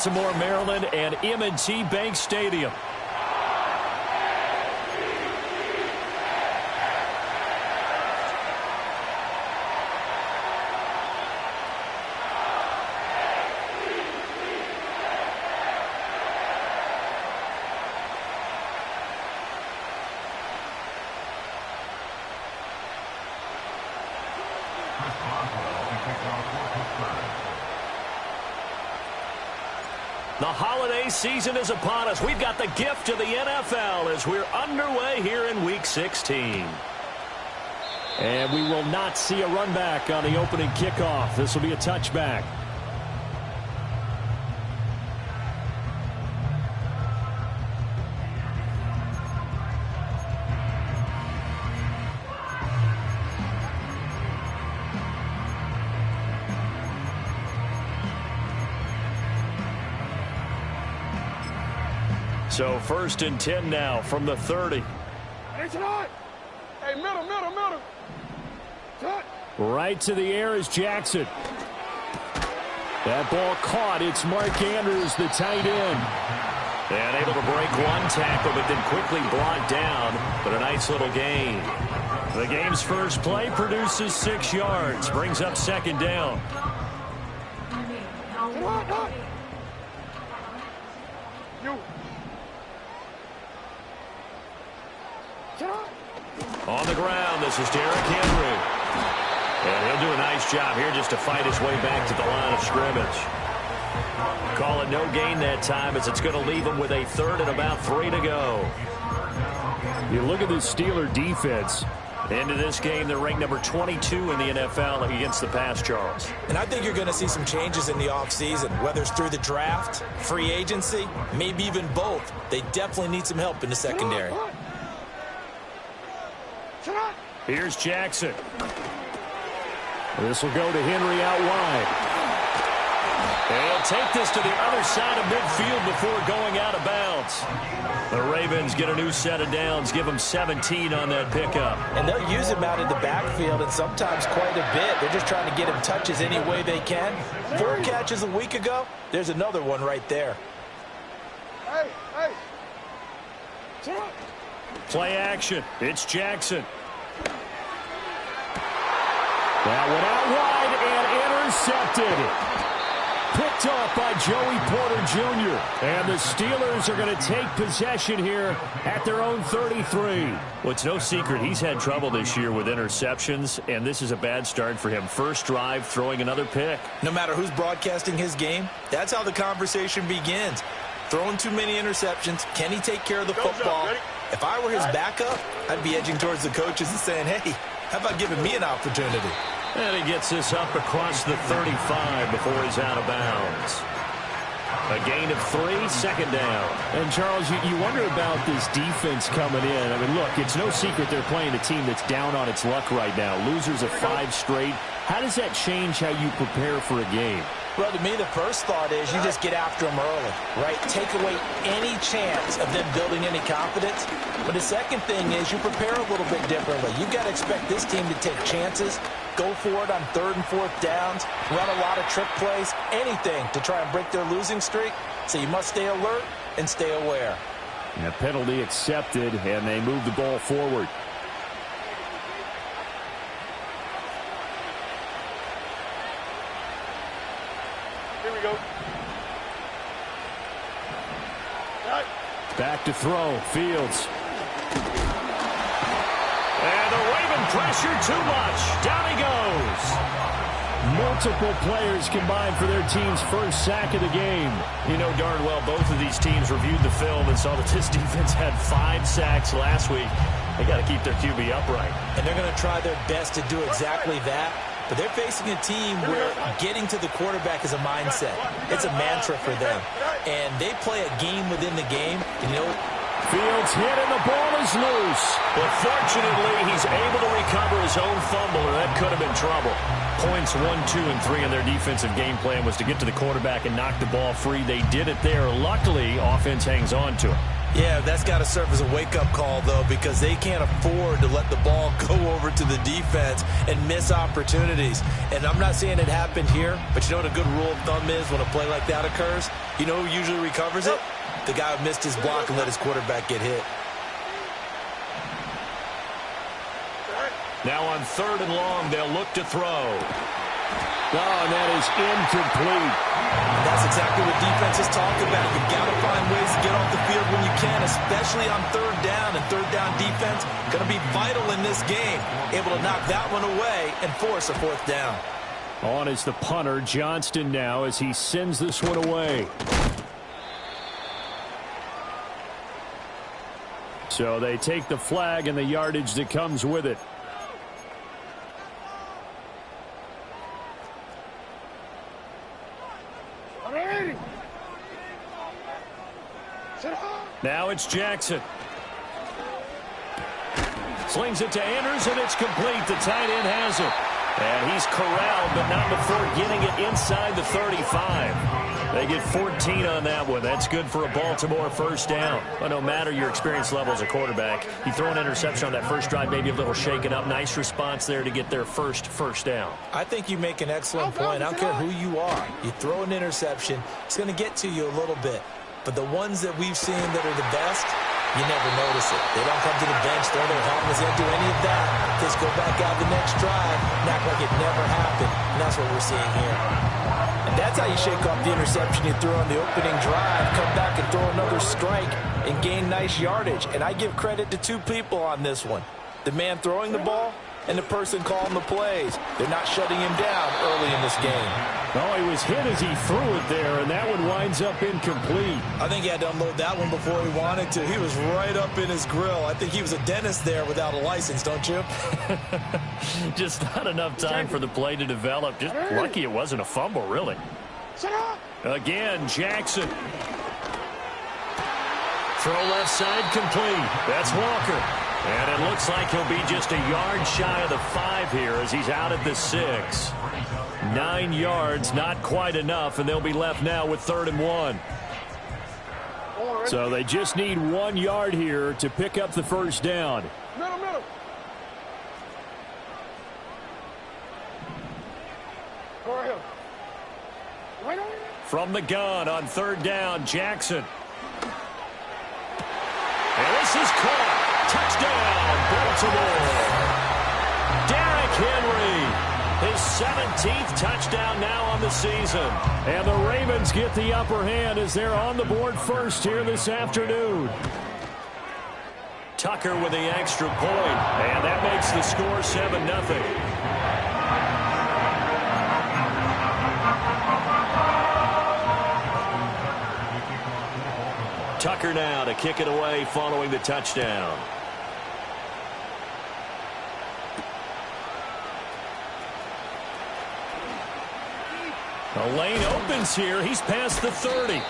Baltimore, Maryland, and M&T Bank Stadium. The holiday season is upon us. We've got the gift of the NFL as we're underway here in Week 16. And we will not see a run back on the opening kickoff. This will be a touchback. So 1st and 10 now from the 30. Hey, middle. Right to the air is Jackson. That ball caught. It's Mark Andrews, the tight end. And able to break one tackle, but then quickly brought down. But a nice little gain. The game's first play produces 6 yards. Brings up 2nd down. On the ground, this is Derrick Henry. And he'll do a nice job here just to fight his way back to the line of scrimmage. Call it no gain that time as it's going to leave him with a 3rd and about 3 to go. You look at the Steeler defense. Into this game, they're ranked number 22 in the NFL against the pass, Charles. And I think you're going to see some changes in the offseason, whether it's through the draft, free agency, maybe even both. They definitely need some help in the secondary. Here's Jackson. This will go to Henry out wide. And he'll take this to the other side of midfield before going out of bounds. The Ravens get a new set of downs, give them 17 on that pickup. And they'll use him out in the backfield and sometimes quite a bit. They're just trying to get him touches any way they can. 4 catches a week ago. There's another one right there. Hey. Play action. It's Jackson. That one out wide and intercepted. Picked off by Joey Porter Jr. And the Steelers are going to take possession here at their own 33. Well, it's no secret he's had trouble this year with interceptions, and this is a bad start for him. First drive, throwing another pick. No matter who's broadcasting his game, that's how the conversation begins. Throwing too many interceptions. Can he take care of the football? If I were his backup, I'd be edging towards the coaches and saying, hey, how about giving me an opportunity? And he gets this up across the 35 before he's out of bounds. A gain of 3, 2nd down. And, Charles, you wonder about this defense coming in. I mean, look, it's no secret they're playing a team that's down on its luck right now. Losers of 5 straight. How does that change how you prepare for a game? Well, to me, the first thought is you just get after them early, right? Take away any chance of them building any confidence. But the second thing is you prepare a little bit differently. You've got to expect this team to take chances, go for it on 3rd and 4th downs, run a lot of trick plays, anything to try and break their losing streak. So you must stay alert and stay aware. And a penalty accepted, and they move the ball forward. Here we go. Back to throw. Fields. And the Raven pressure too much. Down he goes. Multiple players combined for their team's first sack of the game. You know darn well both of these teams reviewed the film and saw that this defense had 5 sacks last week. They got to keep their QB upright. And they're going to try their best to do exactly that. But they're facing a team where getting to the quarterback is a mindset. It's a mantra for them. And they play a game within the game. And, you know, Fields hit and the ball is loose. But fortunately, he's able to recover his own fumble, or that could have been trouble. Points 1, 2, and 3 in their defensive game plan was to get to the quarterback and knock the ball free. They did it there. Luckily, offense hangs on to it. Yeah, that's got to serve as a wake-up call, though, because they can't afford to let the ball go over to the defense and miss opportunities. And I'm not saying it happened here, but you know what a good rule of thumb is when a play like that occurs? You know who usually recovers it? The guy who missed his block and let his quarterback get hit. Now on 3rd and long, they'll look to throw. Oh, and that is incomplete. And that's exactly what defenses talk about. You've got to find ways to get off the field when you can, especially on 3rd down. And 3rd down defense going to be vital in this game. Able to knock that one away and force a 4th down. On is the punter, Johnston, now as he sends this one away. So they take the flag and the yardage that comes with it. Now it's Jackson. Slings it to Andrews, and it's complete. The tight end has it. And he's corralled, but not before getting it inside the 35. They get 14 on that one. That's good for a Baltimore 1st down. But no matter your experience level as a quarterback, you throw an interception on that first drive, maybe a little shaken up. Nice response there to get their first down. I think you make an excellent point. I don't care who you are. You throw an interception, it's going to get to you a little bit. But the ones that we've seen that are the best, you never notice it. They don't come to the bench, throw their helmets, they don't do any of that. Just go back out the next drive and act like it never happened. And that's what we're seeing here. And that's how you shake off the interception you threw on the opening drive, come back and throw another strike and gain nice yardage. And I give credit to 2 people on this one. The man throwing the ball and the person calling the plays. They're not shutting him down early in this game. Oh, he was hit as he threw it there, and that one winds up incomplete. I think he had to unload that one before he wanted to. He was right up in his grill. I think he was a dentist there without a license, don't you? Just not enough time for the play to develop. Just lucky it wasn't a fumble, really. Again, Jackson. Throw left side complete. That's Walker. And it looks like he'll be just a yard shy of the 5 here as he's out at the 6. 9 yards, not quite enough, and they'll be left now with 3rd and 1. So they just need 1 yard here to pick up the 1st down. Middle. Go ahead. From the gun on 3rd down, Jackson. And this is caught. Touchdown, Baltimore. Derrick Henry, his 17th touchdown now on the season. And the Ravens get the upper hand as they're on the board first here this afternoon. Tucker with the extra point, and that makes the score 7-0. Tucker now to kick it away following the touchdown. The lane opens here. He's past the 30.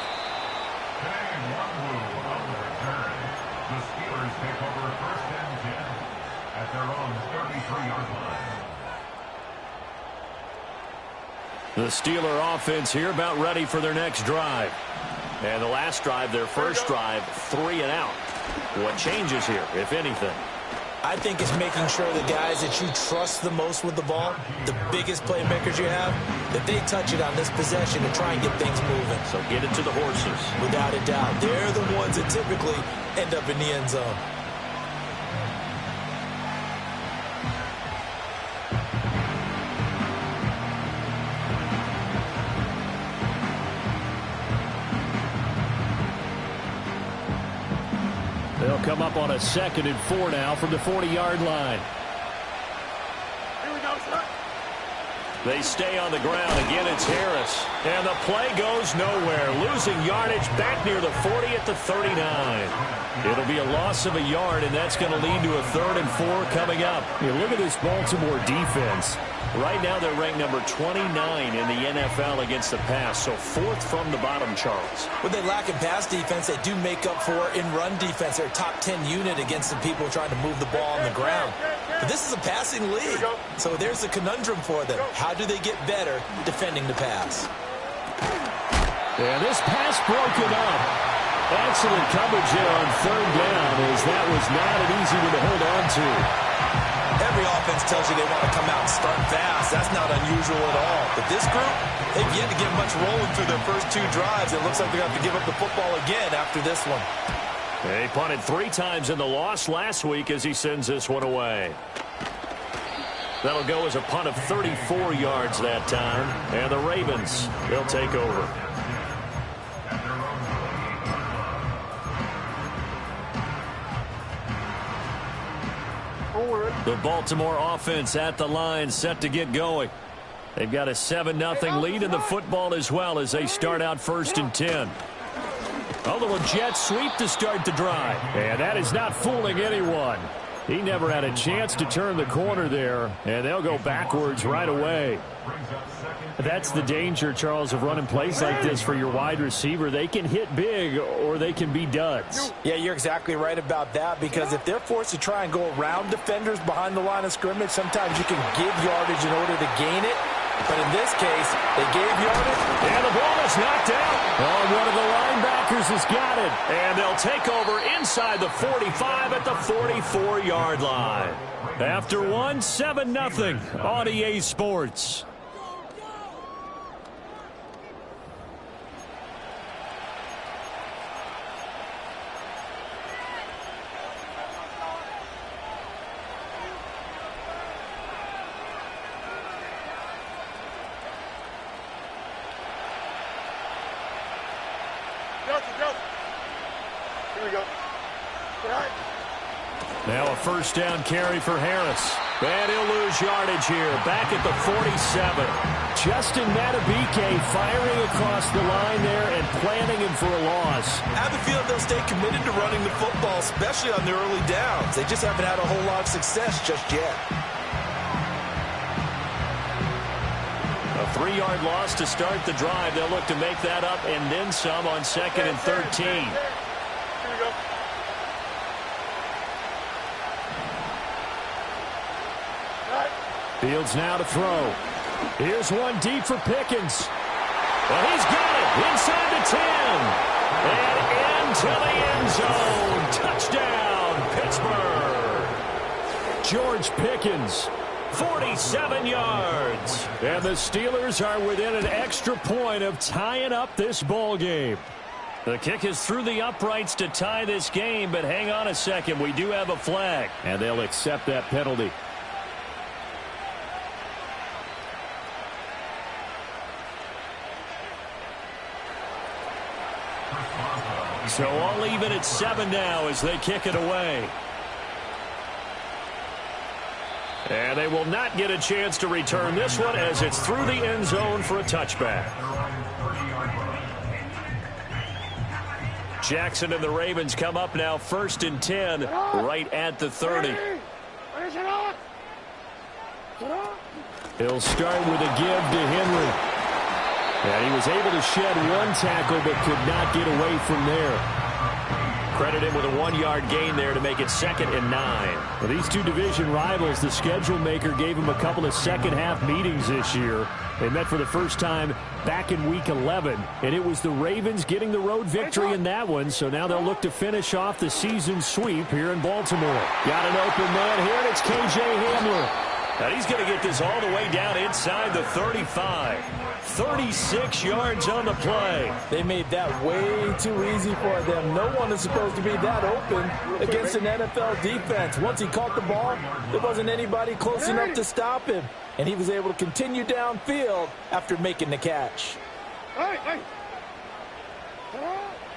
The Steeler offense here about ready for their next drive. And the last drive, their first drive, 3 and out. What changes here, if anything? I think it's making sure the guys that you trust the most with the ball, the biggest playmakers you have, that they touch it on this possession to try and get things moving. So get it to the horses. Without a doubt. They're the ones that typically end up in the end zone. They'll come up on a 2nd and 4 now from the 40-yard line. Here we go, sir. They stay on the ground. Again, it's Harris. And the play goes nowhere. Losing yardage back near the 40 at the 39. It'll be a loss of a yard, and that's going to lead to a 3rd and 4 coming up. You look at this Baltimore defense. Right now, they're ranked number 29 in the NFL against the pass, so 4th from the bottom, Charles. What they lack in pass defense, they do make up for in run defense. They're a top 10 unit against the people trying to move the ball on the ground. But this is a passing league, so there's a conundrum for them. How do they get better defending the pass? And this pass broken up. Excellent coverage there on 3rd down, as that was not an easy one to hold on to. Every Every offense tells you they want to come out and start fast. That's not unusual at all. But this group, they've yet to get much rolling through their first 2 drives. It looks like they're going to have to give up the football again after this one. He punted 3 times in the loss last week as he sends this one away. That'll go as a punt of 34 yards that time. And the Ravens, they'll take over. The Baltimore offense at the line, set to get going. They've got a 7-0 lead in the football as well as they start out 1st and 10. A little jet sweep to start the drive. And that is not fooling anyone. He never had a chance to turn the corner there, and they'll go backwards right away. That's the danger, Charles, of running plays like this for your wide receiver. They can hit big or they can be duds. Yeah, you're exactly right about that, because if they're forced to try and go around defenders behind the line of scrimmage, sometimes you can give yardage in order to gain it. But in this case, they gave yardage. And the ball is knocked out. Oh, one of the linebackers has got it. And they'll take over inside the 45 at the 44-yard line. After one, 7-0 on EA Sports. Here we go. All right. Now a 1st down carry for Harris. And he'll lose yardage here. Back at the 47. Justin Madubuike firing across the line there and planting him for a loss. I have a feeling they'll stay committed to running the football, especially on the early downs. They just haven't had a whole lot of success just yet. A 3-yard loss to start the drive. They'll look to make that up and then some on 2nd and 13. Here we go. Fields now to throw. Here's one deep for Pickens. Well, he's got it inside the 10. And into the end zone. Touchdown, Pittsburgh. George Pickens, 47 yards. And the Steelers are within an extra point of tying up this ball game. The kick is through the uprights to tie this game, but hang on a second. We do have a flag. And they'll accept that penalty. So all even at 7 now as they kick it away. And they will not get a chance to return this one as it's through the end zone for a touchback. Jackson and the Ravens come up now 1st and 10 right at the 30. He'll start with a give to Henry. And he was able to shed one tackle but could not get away from there. Credit him with a 1-yard gain there to make it 2nd and 9. Well, these two division rivals, the schedule maker gave them a couple of second-half meetings this year. They met for the first time back in Week 11, and it was the Ravens getting the road victory in that one, so now they'll look to finish off the season sweep here in Baltimore. Got an open man here, and it's K.J. Hamler. And he's going to get this all the way down inside the 35. 36 yards on the play. They made that way too easy for them. No one is supposed to be that open against an NFL defense. Once he caught the ball, there wasn't anybody close enough to stop him. And he was able to continue downfield after making the catch.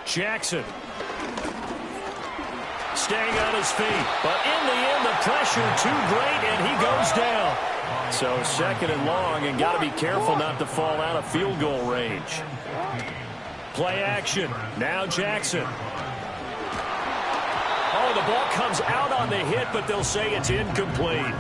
Jackson staying on his feet. But in the end, the pressure too great, and he goes down. So 2nd and long, and got to be careful not to fall out of field goal range. Play action. Now Jackson. Oh, the ball comes out on the hit, but they'll say it's incomplete.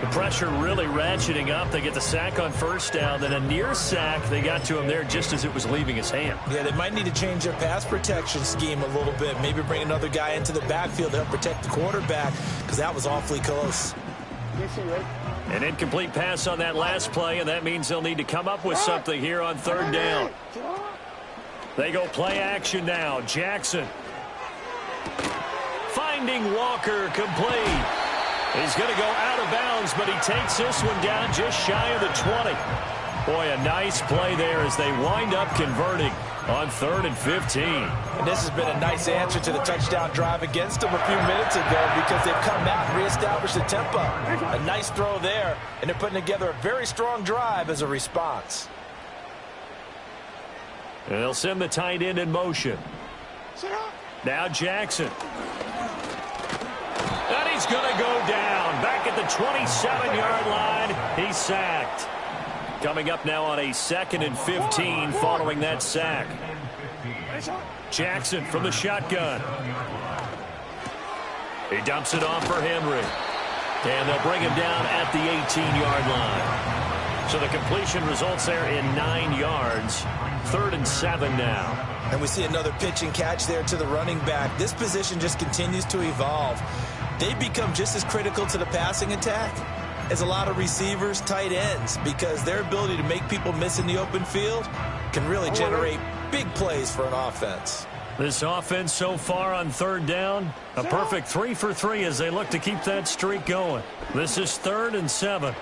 The pressure really ratcheting up. They get the sack on 1st down, then a near sack. They got to him there just as it was leaving his hand. Yeah, they might need to change their pass protection scheme a little bit. Maybe bring another guy into the backfield to help protect the quarterback, because that was awfully close. An incomplete pass on that last play, and that means they'll need to come up with something here on 3rd down. They go play action now. Jackson finding Walker, complete. He's going to go out of bounds, but he takes this one down just shy of the 20. Boy, a nice play there as they wind up converting on 3rd and 15. And this has been a nice answer to the touchdown drive against them a few minutes ago because they've come out and reestablished the tempo. A nice throw there, and they're putting together a very strong drive as a response. And they'll send the tight end in motion. Now Jackson. And he's going to go down. Back at the 27-yard line. He's sacked. Coming up now on a 2nd and 15 following that sack. Jackson from the shotgun. He dumps it off for Henry. And they'll bring him down at the 18-yard line. So the completion results there in 9 yards. 3rd and 7 now. And we see another pitch and catch there to the running back. This position just continues to evolve. They become just as critical to the passing attack as a lot of receivers, tight ends, because their ability to make people miss in the open field can really generate big plays for an offense. This offense so far on 3rd down, a perfect 3 for 3 as they look to keep that streak going. This is 3rd and 7.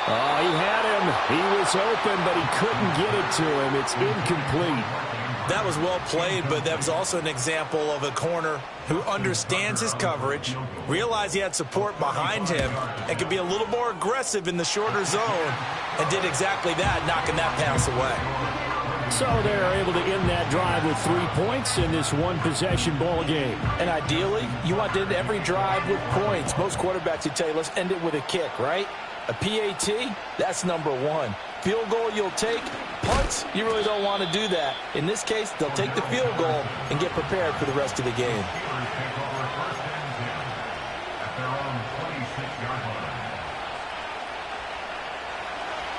Oh, he had him. He was open, but he couldn't get it to him. It's incomplete. That was well played, but that was also an example of a corner who understands his coverage, realized he had support behind him, and could be a little more aggressive in the shorter zone, and did exactly that, knocking that pass away. So they're able to end that drive with 3 points in this one-possession ball game. And ideally, you want to end every drive with points. Most quarterbacks would tell you, let's end it with a kick, right? A PAT, that's number 1. Field goal you'll take. Punts, you really don't want to do that. In this case, they'll take the field goal and get prepared for the rest of the game.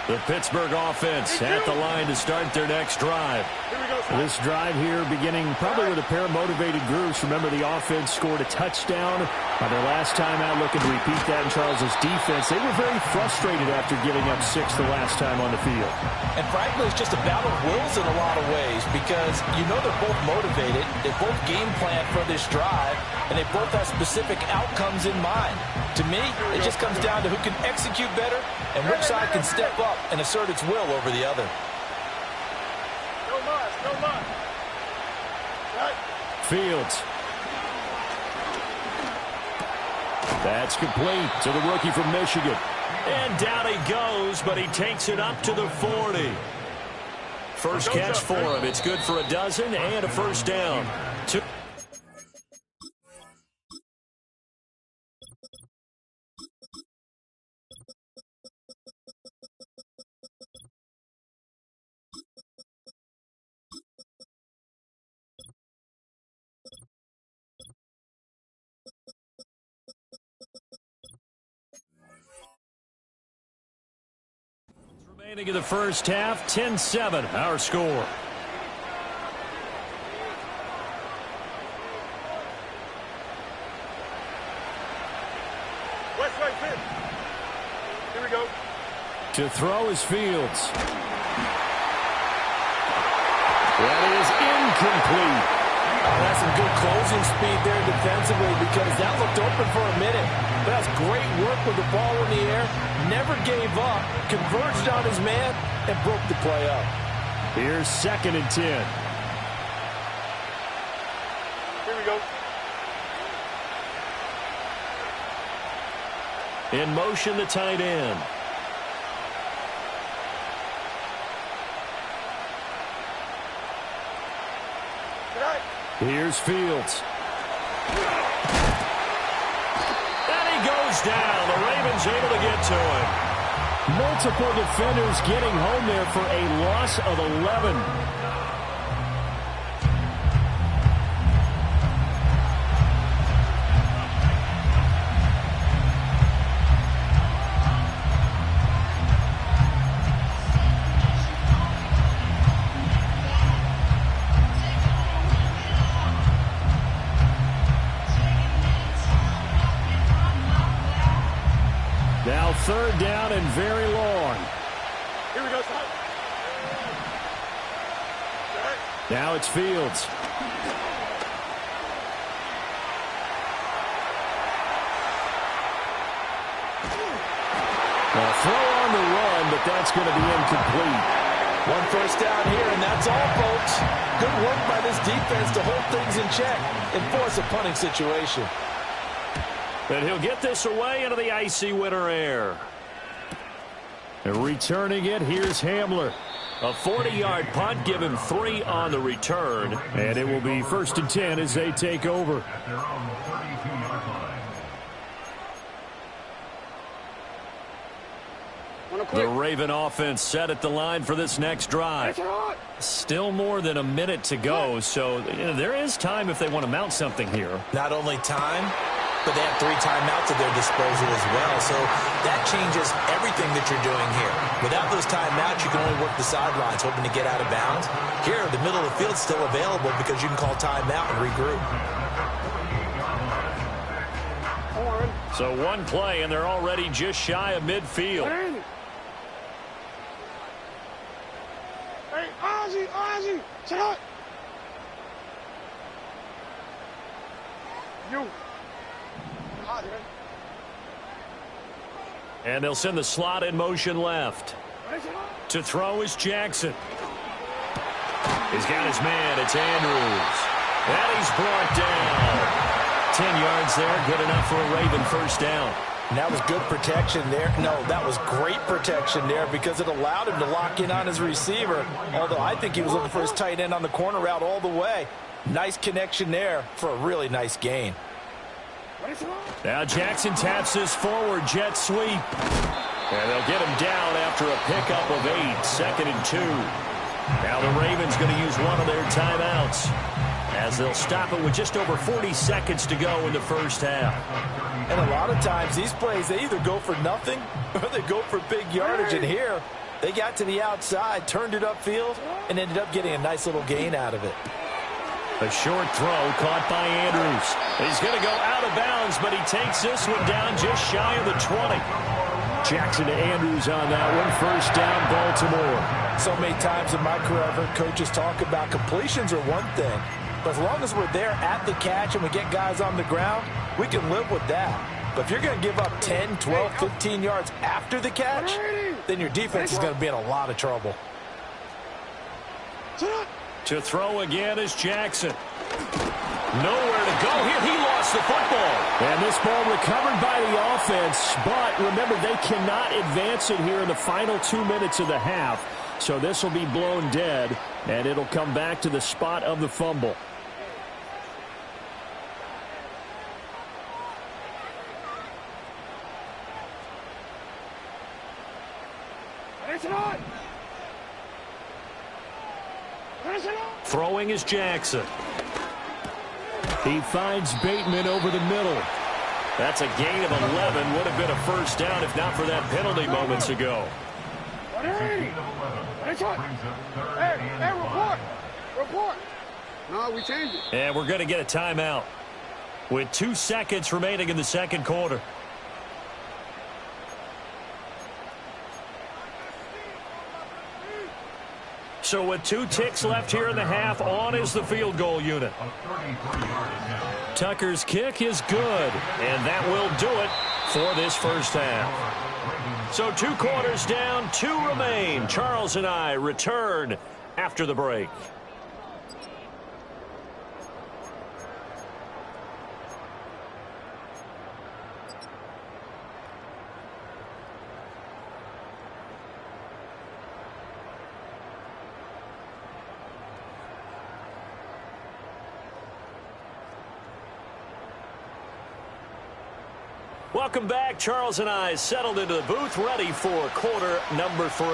The Pittsburgh offense at the line to start their next drive. This drive here beginning probably with a pair of motivated groups. Remember, the offense scored a touchdown on their last time out, looking to repeat that in Charles's defense. They were very frustrated after giving up 6 the last time on the field. And frankly, it's just a battle of wills in a lot of ways because you know they're both motivated. They both game plan for this drive, and they both have specific outcomes in mind. To me, it just comes down to who can execute better and which side can step up and assert its will over the other. No more. Right. Fields. That's complete to the rookie from Michigan. And down he goes, but he takes it up to the 40. First catch for him. It's good for a dozen and a first down. Remaining in the first half, 10-7, our score. West right pitch. Here we go. To throw is Fields. That is incomplete. Oh, that's some good closing speed there defensively because that looked open for a minute. But that's great work with the ball in the air. Never gave up, converged on his man, and broke the play up. Here's 2nd and 10. Here we go. In motion, the tight end. Here's Fields. And he goes down. The Ravens able to get to him. Multiple defenders getting home there for a loss of 11. Now 3rd down and very long. Here we go, son. Now it's Fields. but that's going to be incomplete. One first down here, and that's all, folks. Good work by this defense to hold things in check and force a punting situation. And he'll get this away into the icy winter air. And returning it, here's Hamler. A 40-yard punt, give him 3 on the return. And it will be 1st and 10 as they take over. The Raven offense set at the line for this next drive. Still more than a minute to go, so there is time if they want to mount something here. Not only time, but they have 3 timeouts at their disposal as well. So that changes everything that you're doing here. Without those timeouts, you can only work the sidelines, hoping to get out of bounds. Here, the middle of the field's still available because you can call timeout and regroup. So one play, and they're already just shy of midfield. Hey, Ozzy, sit up. You. And they'll send the slot in motion left. To throw is Jackson. He's got his man. It's Andrews. And he's brought down. 10 yards there. Good enough for a Raven first down. And that was good protection there. No, that was great protection there because it allowed him to lock in on his receiver. Although I think he was looking for his tight end on the corner route all the way. Nice connection there for a really nice gain. Now Jackson taps this forward jet sweep. And they'll get him down after a pickup of 8. 2nd and 2. Now the Ravens going to use one of their timeouts as they'll stop it with just over 40 seconds to go in the first half. And a lot of times these plays, they either go for nothing or they go for big yardage. And here, they got to the outside, turned it upfield, and ended up getting a nice little gain out of it. A short throw caught by Andrews. He's going to go out of bounds, but he takes this one down just shy of the 20. Jackson to Andrews on that one. First down, Baltimore. So many times in my career, I've heard coaches talk about completions are one thing. But as long as we're there at the catch and we get guys on the ground, we can live with that. But if you're going to give up 10, 12, 15 yards after the catch, then your defense is going to be in a lot of trouble. To throw again is Jackson. Nowhere to go here. He lost the football. And this ball recovered by the offense. But remember, they cannot advance it here in the final 2 minutes of the half. So this will be blown dead, and it'll come back to the spot of the fumble. Throwing is Jackson. He finds Bateman over the middle. That's a gain of 11. Would have been a first down if not for that penalty moments ago. Hey, report. No, we changed it. And we're going to get a timeout with 2 seconds remaining in the second quarter. So with 2 ticks left here in the half, on is the field goal unit. Tucker's kick is good, and that will do it for this first half. So 2 quarters down, 2 remain. Charles and I return after the break. Welcome back. Charles and I settled into the booth, ready for quarter number 3.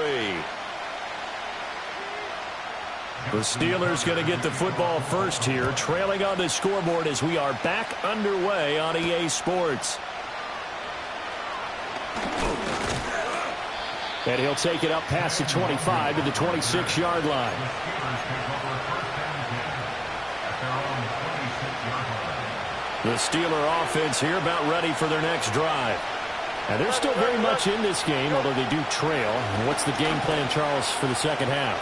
The Steelers going to get the football first here, trailing on the scoreboard as we are back underway on EA Sports. And he'll take it up past the 25 to the 26-yard line. The Steeler offense here about ready for their next drive. And they're still very much in this game, although they do trail. And what's the game plan, Charles, for the second half?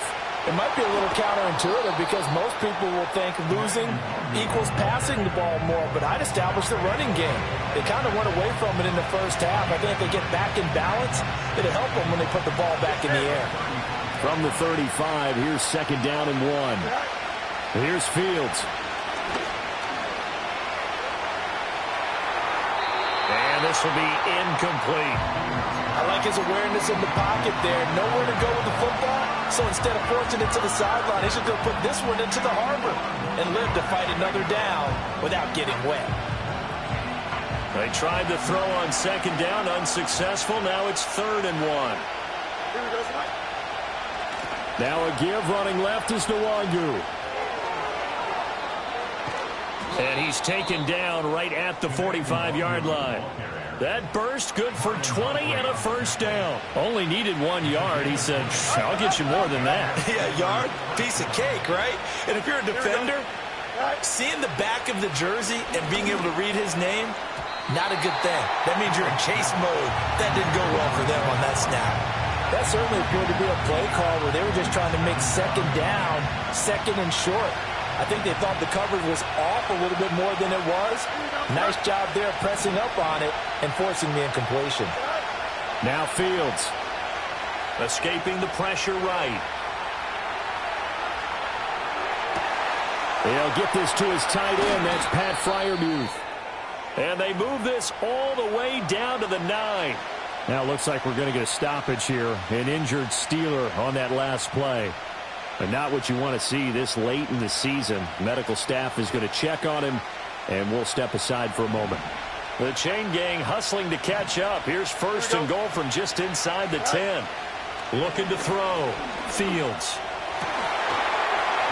It might be a little counterintuitive because most people will think losing equals passing the ball more, but I'd establish the running game. They kind of went away from it in the first half. I think if they get back in balance, it'll help them when they put the ball back in the air. From the 35, here's 2nd down and 1. Here's Fields. And this will be incomplete. I like his awareness in the pocket there. Nowhere to go with the football. So instead of forcing it to the sideline, he should go put this one into the harbor and live to fight another down without getting wet. They tried to throw on 2nd down, unsuccessful. Now it's 3rd and 1. Now a give running left is Nwangu. And he's taken down right at the 45-yard line. That burst good for 20 and a 1st down. Only needed 1 yard. He said, I'll get you more than that. Yeah, yard, piece of cake, right? And if you're a defender, seeing the back of the jersey and being able to read his name, not a good thing. That means you're in chase mode. That didn't go well for them on that snap. That certainly appeared to be a play call where they were just trying to make 2nd down, 2nd and short. I think they thought the coverage was off a little bit more than it was. Nice job there pressing up on it and forcing the incompletion. Now Fields. Escaping the pressure right. They'll get this to his tight end. That's Pat Freiermuth. And they move this all the way down to the 9. Now it looks like we're going to get a stoppage here. An injured Steeler on that last play. But not what you want to see this late in the season. Medical staff is going to check on him, and we'll step aside for a moment. The chain gang hustling to catch up. Here's 1st and goal from just inside the 10. Looking to throw. Fields.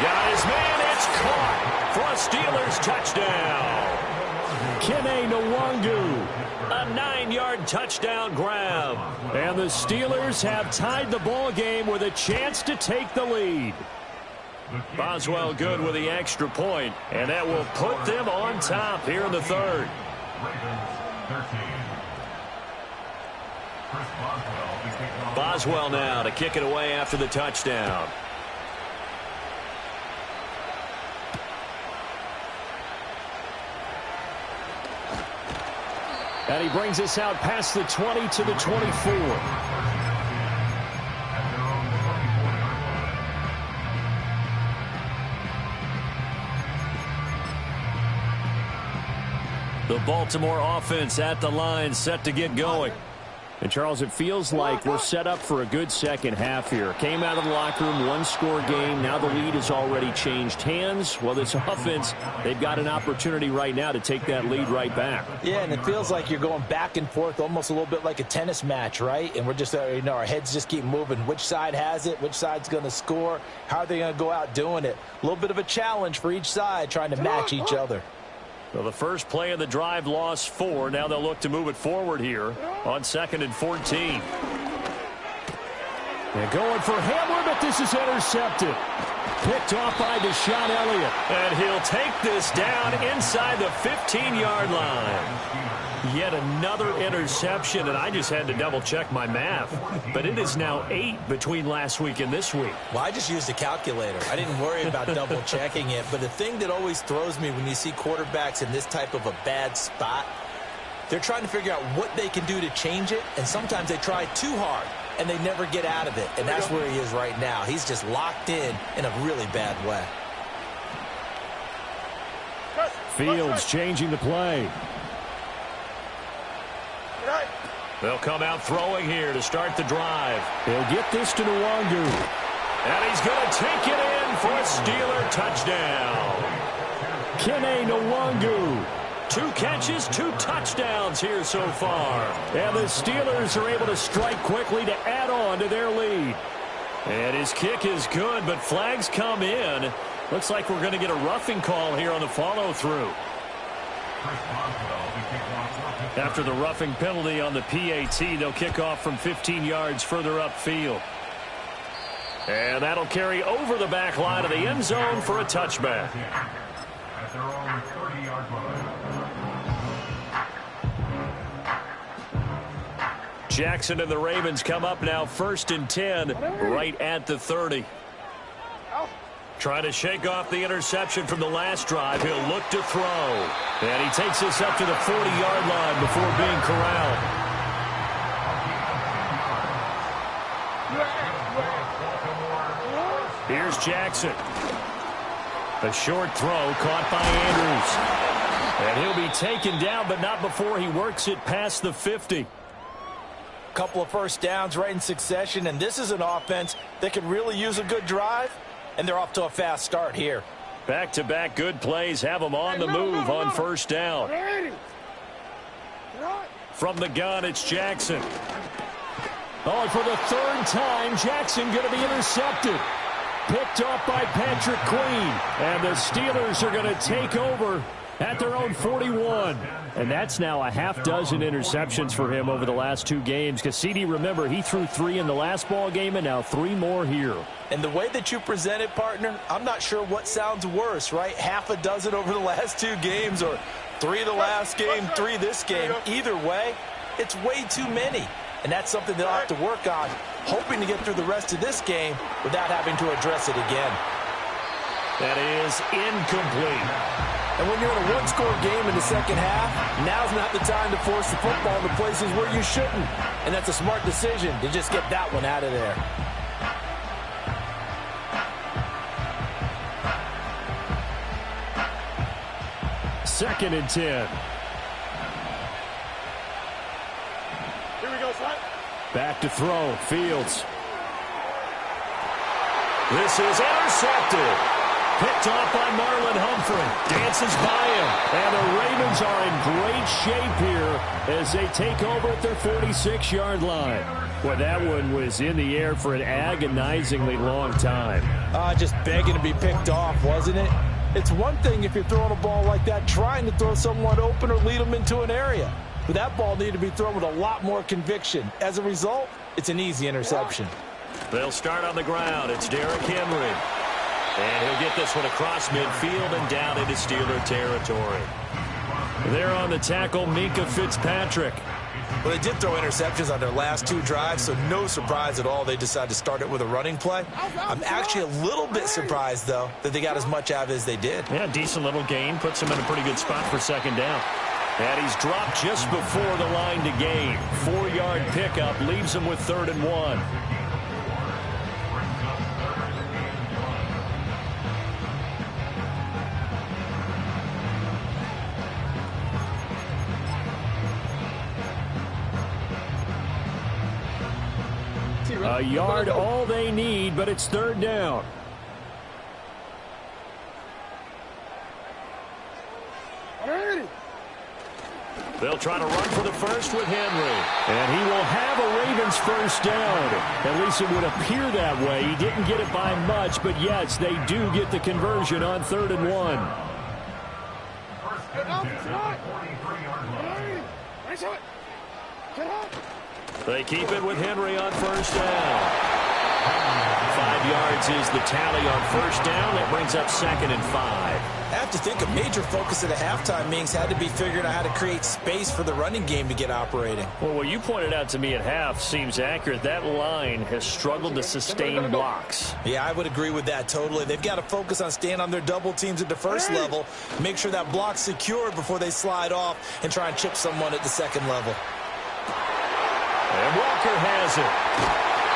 Got his man. It's caught for a Steelers touchdown. Kene Nwangu. A 9-yard touchdown grab. And the Steelers have tied the ball game with a chance to take the lead. Boswell good with the extra point, and that will put them on top here in the 3rd. Boswell now to kick it away after the touchdown. And he brings us out past the 20 to the 24. The Baltimore offense at the line, set to get going. And, Charles, it feels like we're set up for a good second half here. Came out of the locker room, 1-score game. Now the lead has already changed hands. Well, this offense, they've got an opportunity right now to take that lead right back. Yeah, and it feels like you're going back and forth almost a little bit like a tennis match, right? And we're just, our heads just keep moving. Which side has it? Which side's going to score? How are they going to go out doing it? A little bit of a challenge for each side trying to match each other. Well, the first play of the drive lost 4. Now they'll look to move it forward here on 2nd and 14. And going for Hamler, but this is intercepted. Picked off by Deshaun Elliott. And he'll take this down inside the 15-yard line. Yet another interception, and I just had to double-check my math. But it is now 8 between last week and this week. Well, I just used a calculator. I didn't worry about double-checking it. But the thing that always throws me when you see quarterbacks in this type of a bad spot, they're trying to figure out what they can do to change it, and sometimes they try too hard, and they never get out of it. And that's where he is right now. He's just locked in a really bad way. Fields changing the play. They'll come out throwing here to start the drive. He'll get this to Nwangu. And he's going to take it in for a Steeler touchdown. Kene Nwangu. 2 catches, 2 touchdowns here so far. And the Steelers are able to strike quickly to add on to their lead. And his kick is good, but flags come in. Looks like we're going to get a roughing call here on the follow-through. After the roughing penalty on the PAT, they'll kick off from 15 yards further upfield. And that'll carry over the back line of the end zone for a touchback. Jackson and the Ravens come up now 1st and 10 right at the 30. Trying to shake off the interception from the last drive. He'll look to throw. And he takes this up to the 40-yard line before being corralled. Here's Jackson. A short throw caught by Andrews. And he'll be taken down, but not before he works it past the 50. Couple of first downs right in succession, and this is an offense that could really use a good drive, and they're off to a fast start here. Back-to-back good plays have them on the move on first down. From the gun, it's Jackson. Oh, and for the third time, Jackson going to be intercepted. Picked off by Patrick Queen. And the Steelers are going to take over at their own 41. And that's now a half-dozen interceptions for him over the last 2 games. Because CD, remember, he threw 3 in the last ball game and now 3 more here. And the way that you present it, partner, I'm not sure what sounds worse, right? Half a dozen over the last 2 games or 3 the last game, 3 this game. Either way, it's way too many. And that's something they'll have to work on, hoping to get through the rest of this game without having to address it again. That is incomplete. And when you're in a one-score game in the second half, now's not the time to force the football to places where you shouldn't. And that's a smart decision to just get that one out of there. Second and 10. Here we go, Frank. Back to throw. Fields. This is intercepted. Picked off by Marlon Humphrey. Dances by him. And the Ravens are in great shape here as they take over at their 46-yard line. Well, that one was in the air for an agonizingly long time. Just begging to be picked off, wasn't it? It's one thing if you're throwing a ball like that, trying to throw someone open or lead them into an area. But that ball needed to be thrown with a lot more conviction. As a result, it's an easy interception. They'll start on the ground. It's Derrick Henry. And he'll get this one across midfield and down into Steeler territory. There on the tackle, Minkah Fitzpatrick. Well, they did throw interceptions on their last 2 drives, so no surprise at all they decided to start it with a running play. I'm actually a little bit surprised, though, that they got as much out of it as they did. Yeah, decent little gain. Puts him in a pretty good spot for second down. And he's dropped just before the line to gain. 4-yard pickup leaves him with 3rd and 1. A yard all they need, but it's 3rd down. They'll try to run for the first with Henry. And he will have a Ravens first down. At least it would appear that way. He didn't get it by much, but yes, they do get the conversion on 3rd and 1. They keep it with Henry on first down. 5 yards is the tally on first down. That brings up 2nd and 5. I have to think a major focus at a halftime means had to be figuring out how to create space for the running game to get operating. Well, what you pointed out to me at half seems accurate. That line has struggled to sustain blocks. Yeah, I would agree with that totally. They've got to focus on staying on their double teams at the first level, make sure that block's secured before they slide off and try and chip someone at the second level. And Walker has it.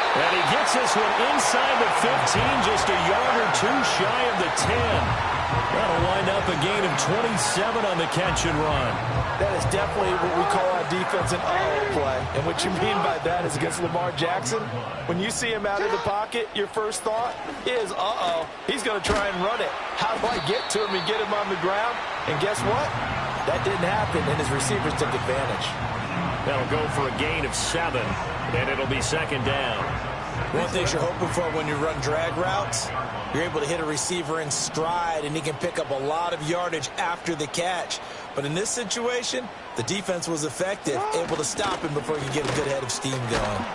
And he gets this one inside the 15, just a yard or 2 shy of the 10. That'll wind up a gain of 27 on the catch and run. That is definitely what we call our defense an uh-oh play. And what you mean by that is against Lamar Jackson, when you see him out of the pocket, your first thought is, uh-oh, he's going to try and run it. How do I get to him and get him on the ground? And guess what? That didn't happen, and his receivers took advantage. That'll go for a gain of 7, and it'll be 2nd down. One thing you're hoping for when you run drag routes, you're able to hit a receiver in stride, and he can pick up a lot of yardage after the catch. But in this situation, the defense was effective, able to stop him before he could get a good head of steam going.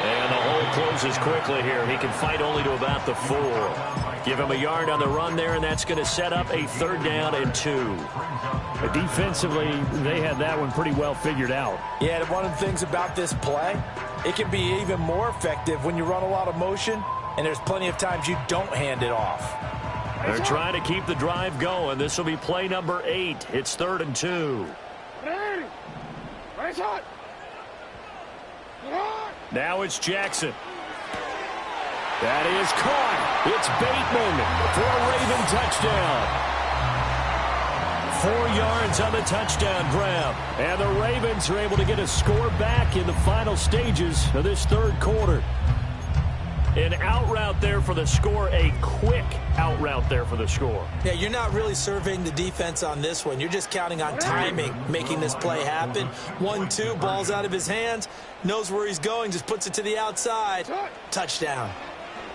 And the hole closes quickly here. He can fight only to about the 4. Give him a yard on the run there, and that's going to set up a 3rd down and 2. Defensively, they had that one pretty well figured out. Yeah, one of the things about this play, it can be even more effective when you run a lot of motion, and there's plenty of times you don't hand it off. They're trying to keep the drive going. This will be play number 8. It's 3rd and 2. Now it's Jackson. That is caught. It's Bateman for a Raven touchdown. 4 yards on the touchdown grab. And the Ravens are able to get a score back in the final stages of this 3rd quarter. An out route there for the score, a quick out route there for the score. Yeah, you're not really surveying the defense on this one. You're just counting on timing, making this play happen. 1-2, ball's out of his hands, knows where he's going, just puts it to the outside. Touchdown.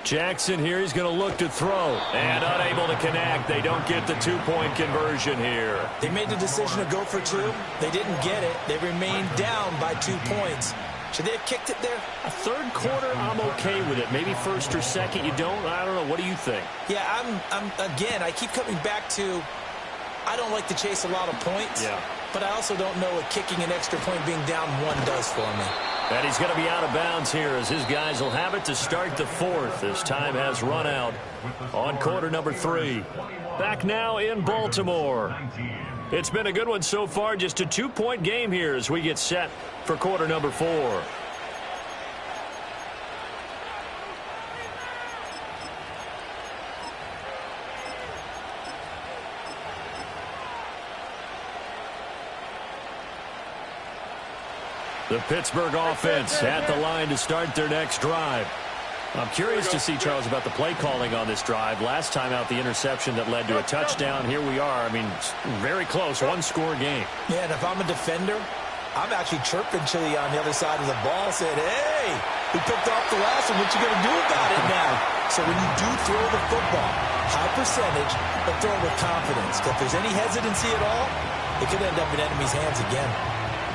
Jackson here, he's going to look to throw. And unable to connect. They don't get the 2-point conversion here. They made the decision to go for 2. They didn't get it. They remained down by 2 points. Should they have kicked it there? A 3rd quarter, I'm okay with it. Maybe 1st or 2nd, you don't? I don't know. What do you think? Yeah, again, I keep coming back to I don't like to chase a lot of points. Yeah. But I also don't know what kicking an extra point being down 1 does for me. And he's going to be out of bounds here as his guys will have it to start the 4th as time has run out on quarter number 3. Back now in Baltimore. It's been a good one so far. Just a 2-point game here as we get set for quarter number 4. The Pittsburgh offense at the line to start their next drive. I'm curious to see, Charles, about the play calling on this drive. Last time out, the interception that led to a touchdown. Here we are. I mean, very close, 1-score game. Yeah, and if I'm a defender, I'm actually chirping Chili on the other side of the ball, saying, hey, we picked off the last one. What you going to do about it now? So when you do throw the football, high percentage, but throw it with confidence. If there's any hesitancy at all, it could end up in enemy's hands again.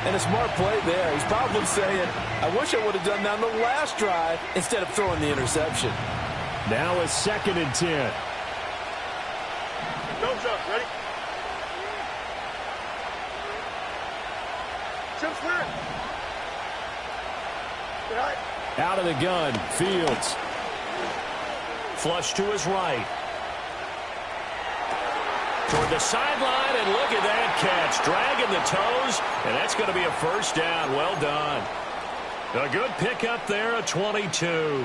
And a smart play there. He's probably saying, I wish I would have done that on the last drive instead of throwing the interception. Now a 2nd and 10. Nose up, ready? Jump clear. Out of the gun, Fields. Flush to his right. Toward the sideline, and look at that catch. Dragging the toes, and that's going to be a 1st down. Well done. A good pickup there, a 22.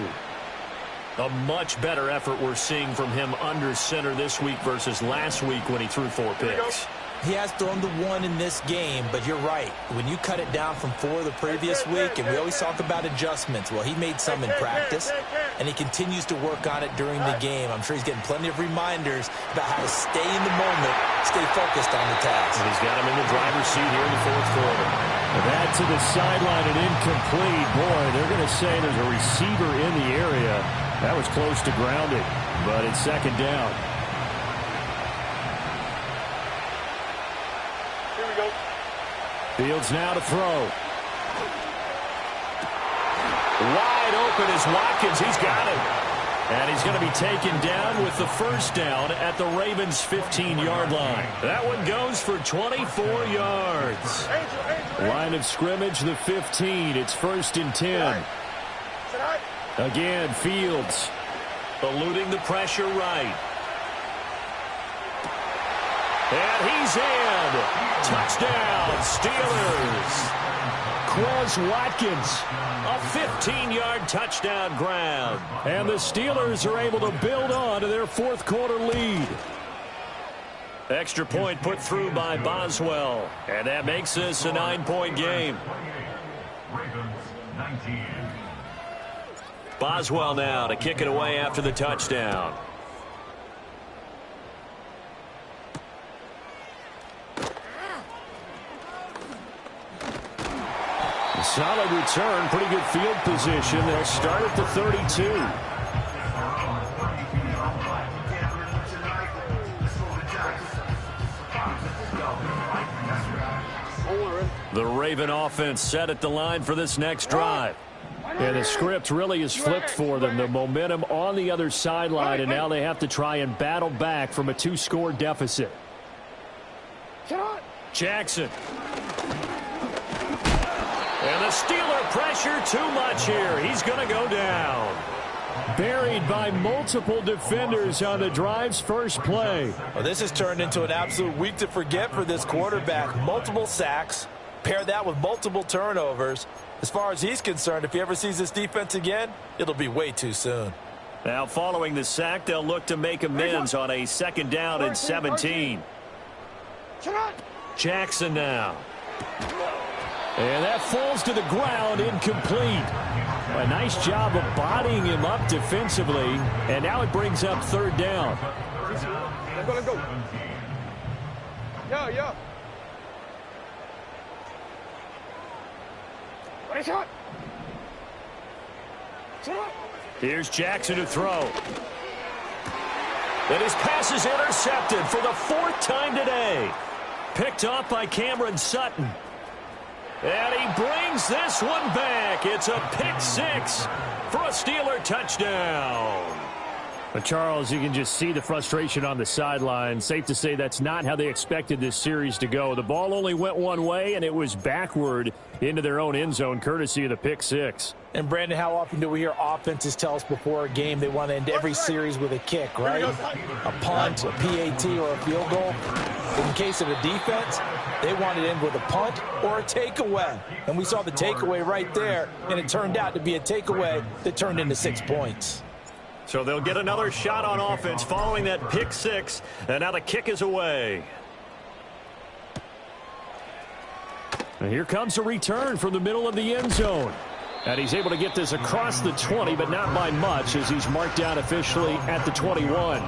A much better effort we're seeing from him under center this week versus last week when he threw 4 picks. He has thrown the 1 in this game, but you're right. When you cut it down from 4 the previous week, and we always talk about adjustments, well, he made some in practice, and he continues to work on it during the game. I'm sure he's getting plenty of reminders about how to stay in the moment, stay focused on the task. And he's got him in the driver's seat here in the 4th quarter. That to the sideline and incomplete. Boy, they're going to say there's a receiver in the area. That was close to grounding, but it's 2nd down. Fields now to throw. Wide open is Watkins. He's got it. And he's going to be taken down with the 1st down at the Ravens' 15-yard line. That one goes for 24 yards. Line of scrimmage, the 15. It's 1st and 10. Again, Fields eluding the pressure right. And he's in. Touchdown, Steelers. Quez Watkins, a 15-yard touchdown grab. And the Steelers are able to build on to their 4th quarter lead. Extra point put through by Boswell. And that makes this a 9-point game. Boswell now to kick it away after the touchdown. Solid return, pretty good field position. They'll start at the 32. The Raven offense set at the line for this next drive. And the script really is flipped for them. The momentum on the other sideline, and now they have to try and battle back from a 2-score deficit. Jackson. And the Steeler pressure too much here. He's going to go down. Buried by multiple defenders on the drive's first play. Well, this has turned into an absolute week to forget for this quarterback. Multiple sacks. Pair that with multiple turnovers. As far as he's concerned, if he ever sees this defense again, it'll be way too soon. Now, following the sack, they'll look to make amends on a 2nd down and 17. Jackson now. And that falls to the ground, incomplete. A nice job of bodying him up defensively, and now it brings up 3rd down. Let's go. Yeah. Shot. Here's Jackson to throw. And his pass is intercepted for the 4th time today. Picked off by Cameron Sutton. And he brings this one back. It's a pick 6 for a Steeler touchdown. But Charles, you can just see the frustration on the sideline. Safe to say that's not how they expected this series to go. The ball only went one way, and it was backward into their own end zone, courtesy of the pick 6. And, Brandon, how often do we hear offenses tell us before a game they want to end every series with a kick, right? A punt, a PAT, or a field goal. In the case of the defense, they want to end with a punt or a takeaway. And we saw the takeaway right there, and it turned out to be a takeaway that turned into 6 points. So they'll get another shot on offense following that pick 6, and now the kick is away. And here comes a return from the middle of the end zone. And he's able to get this across the 20, but not by much, as he's marked down officially at the 21.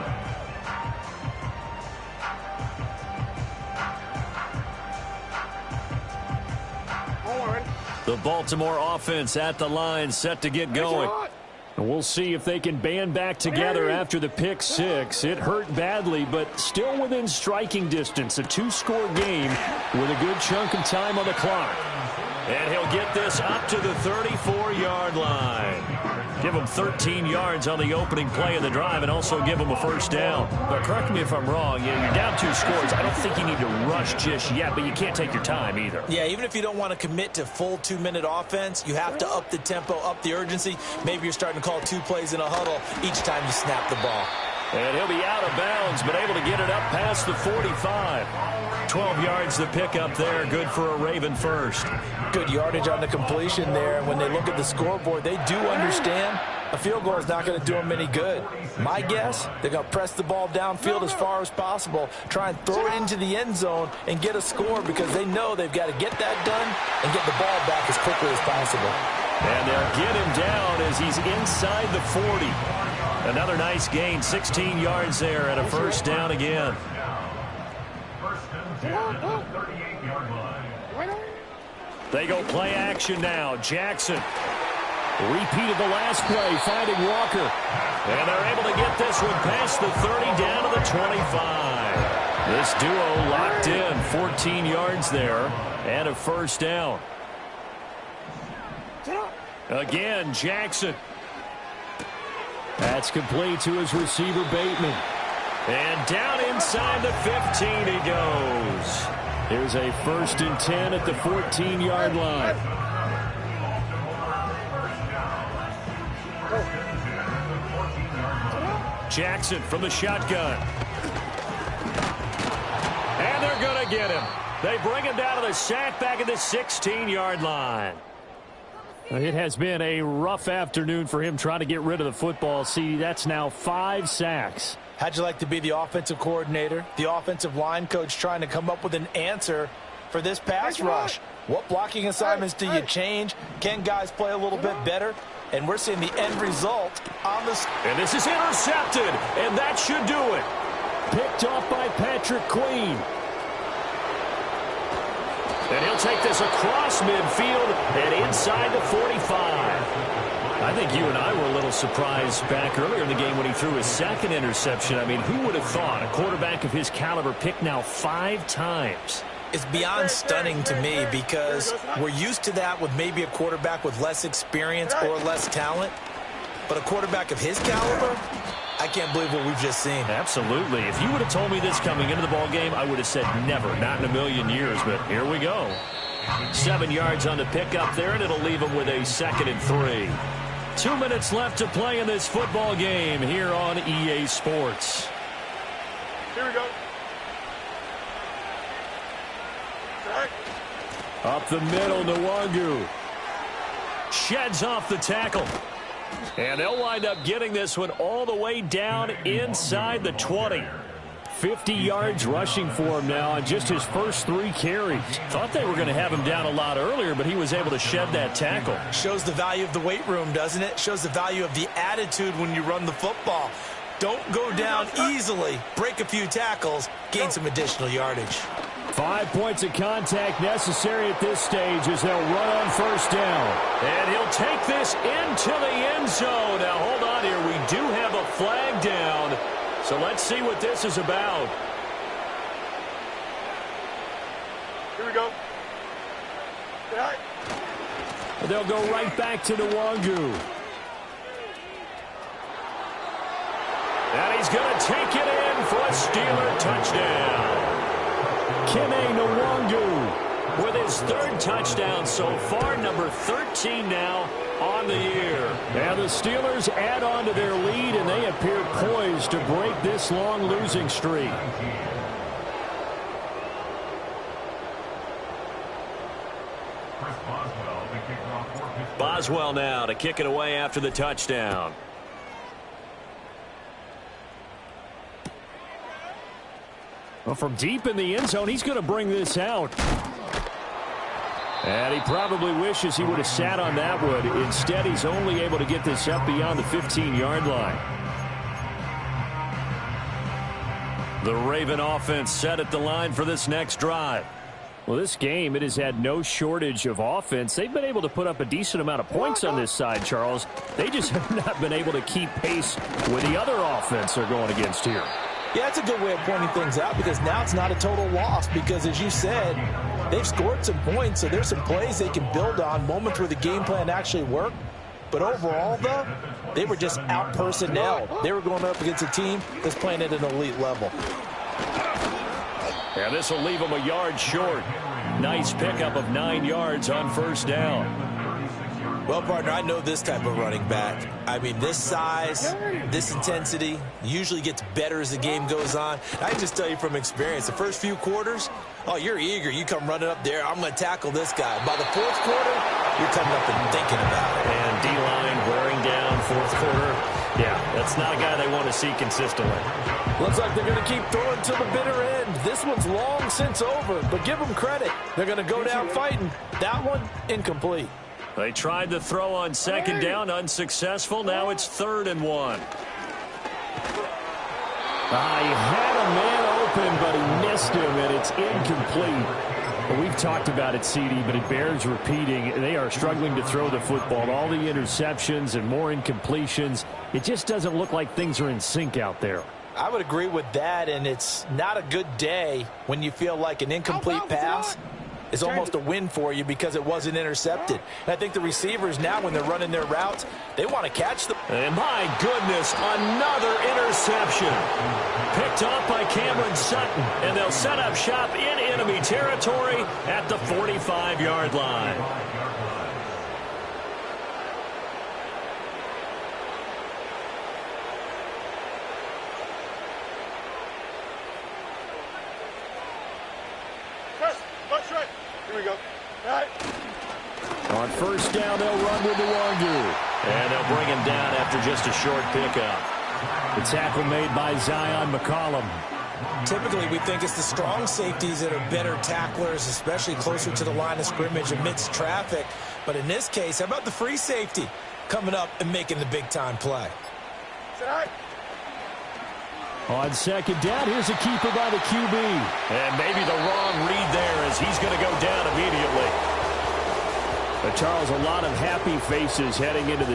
The Baltimore offense at the line, set to get going. And we'll see if they can band back together after the pick 6. It hurt badly, but still within striking distance. A 2-score game with a good chunk of time on the clock. And he'll get this up to the 34-yard line. Give him 13 yards on the opening play of the drive and also give him a 1st down. But correct me if I'm wrong. You're down 2 scores. I don't think you need to rush just yet, but you can't take your time either. Yeah, even if you don't want to commit to full 2-minute offense, you have to up the tempo, up the urgency. Maybe you're starting to call 2 plays in a huddle each time you snap the ball. And he'll be out of bounds, but able to get it up past the 45. 12 yards to pick up there. Good for a Raven 1st. Good yardage on the completion there. And when they look at the scoreboard, they do understand a field goal is not going to do them any good. My guess, they're going to press the ball downfield as far as possible, try and throw it into the end zone and get a score because they know they've got to get that done and get the ball back as quickly as possible. And they'll get him down as he's inside the 40. Another nice gain, 16 yards there and a 1st down again. They go play action now. Jackson repeated the last play, finding Walker. And they're able to get this one past the 30 down to the 25. This duo locked in, 14 yards there and a 1st down. Again, Jackson. That's complete to his receiver, Bateman. And down inside the 15 he goes. Here's a 1st and 10 at the 14-yard line. Jackson from the shotgun. And they're going to get him. They bring him down to the sack back at the 16-yard line. It has been a rough afternoon for him trying to get rid of the football. See, that's now 5 sacks. How'd you like to be the offensive coordinator, the offensive line coach trying to come up with an answer for this pass rush? What blocking assignments do you change? Can guys play a little bit better? And we're seeing the end result on this. And this is intercepted, and that should do it. Picked off by Patrick Queen. And he'll take this across midfield and inside the 45. I think you and I were a little surprised back earlier in the game when he threw his 2nd interception. I mean, who would have thought a quarterback of his caliber picked now 5 times? It's beyond stunning to me because we're used to that with maybe a quarterback with less experience or less talent. But a quarterback of his caliber, I can't believe what we've just seen. Absolutely. If you would have told me this coming into the ball game, I would have said never, not in a million years. But here we go. 7 yards on the pickup there, and it'll leave him with a 2nd and 3. 2 minutes left to play in this football game here on EA Sports. Here we go. Right. Up the middle, Nwangu. Sheds off the tackle. And they'll wind up getting this one all the way down inside the 20. 50 yards rushing for him now on just his first 3 carries. Thought they were going to have him down a lot earlier, but he was able to shed that tackle. Shows the value of the weight room, doesn't it? Shows the value of the attitude when you run the football. Don't go down easily. Break a few tackles. Gain some additional yardage. 5 points of contact necessary at this stage as they'll run on first down. And he'll take this into the end zone. Now, hold on here. We do have a flag down. So let's see what this is about. Here we go. Right. They'll go right back to Nwangu. And he's going to take it in for a Steeler touchdown. Kene Nwangu with his 3rd touchdown so far, number 13 now on the year. And the Steelers add on to their lead, and they appear poised to break this long losing streak. Boswell now to kick it away after the touchdown. Well, from deep in the end zone, he's going to bring this out. And he probably wishes he would have sat on that one. Instead, he's only able to get this up beyond the 15-yard line. The Raven offense set at the line for this next drive. Well, this game, it has had no shortage of offense. They've been able to put up a decent amount of points on this side, Charles. They just have not been able to keep pace with the other offense they're going against here. Yeah, that's a good way of pointing things out because now it's not a total loss because, as you said, they've scored some points, so there's some plays they can build on, moments where the game plan actually worked. But overall, though, they were just out-personnelled. They were going up against a team that's playing at an elite level. And this will leave them a yard short. Nice pickup of 9 yards on first down. Well, partner, I know this type of running back. I mean, this size, this intensity usually gets better as the game goes on. I can just tell you from experience, the first few quarters, oh, you're eager. You come running up there, I'm going to tackle this guy. By the 4th quarter, you're coming up and thinking about it. And D-line wearing down 4th quarter. Yeah, that's not a guy they want to see consistently. Looks like they're going to keep throwing to the bitter end. This one's long since over, but give them credit. They're going to go down fighting. That one, incomplete. They tried to throw on 2nd down, unsuccessful. Now it's 3rd and 1. He had a man open, but he missed him, and it's incomplete. Well, we've talked about it, CD, but it bears repeating. They are struggling to throw the football. All the interceptions and more incompletions. It just doesn't look like things are in sync out there. I would agree with that, and it's not a good day when you feel like an incomplete pass is almost a win for you because it wasn't intercepted. And I think the receivers now, when they're running their routes, they want to catch them. And my goodness, another interception. Picked off by Cameron Sutton, and they'll set up shop in enemy territory at the 45-yard line. Here we go. Right. On first down, they'll run with Nwangu. And they'll bring him down after just a short pickup. The tackle made by Zion McCollum. Typically, we think it's the strong safeties that are better tacklers, especially closer to the line of scrimmage amidst traffic. But in this case, how about the free safety coming up and making the big-time play? Right. On 2nd down, here's a keeper by the QB. And maybe the wrong read there as he's going to go down immediately. But Charles, a lot of happy faces heading into the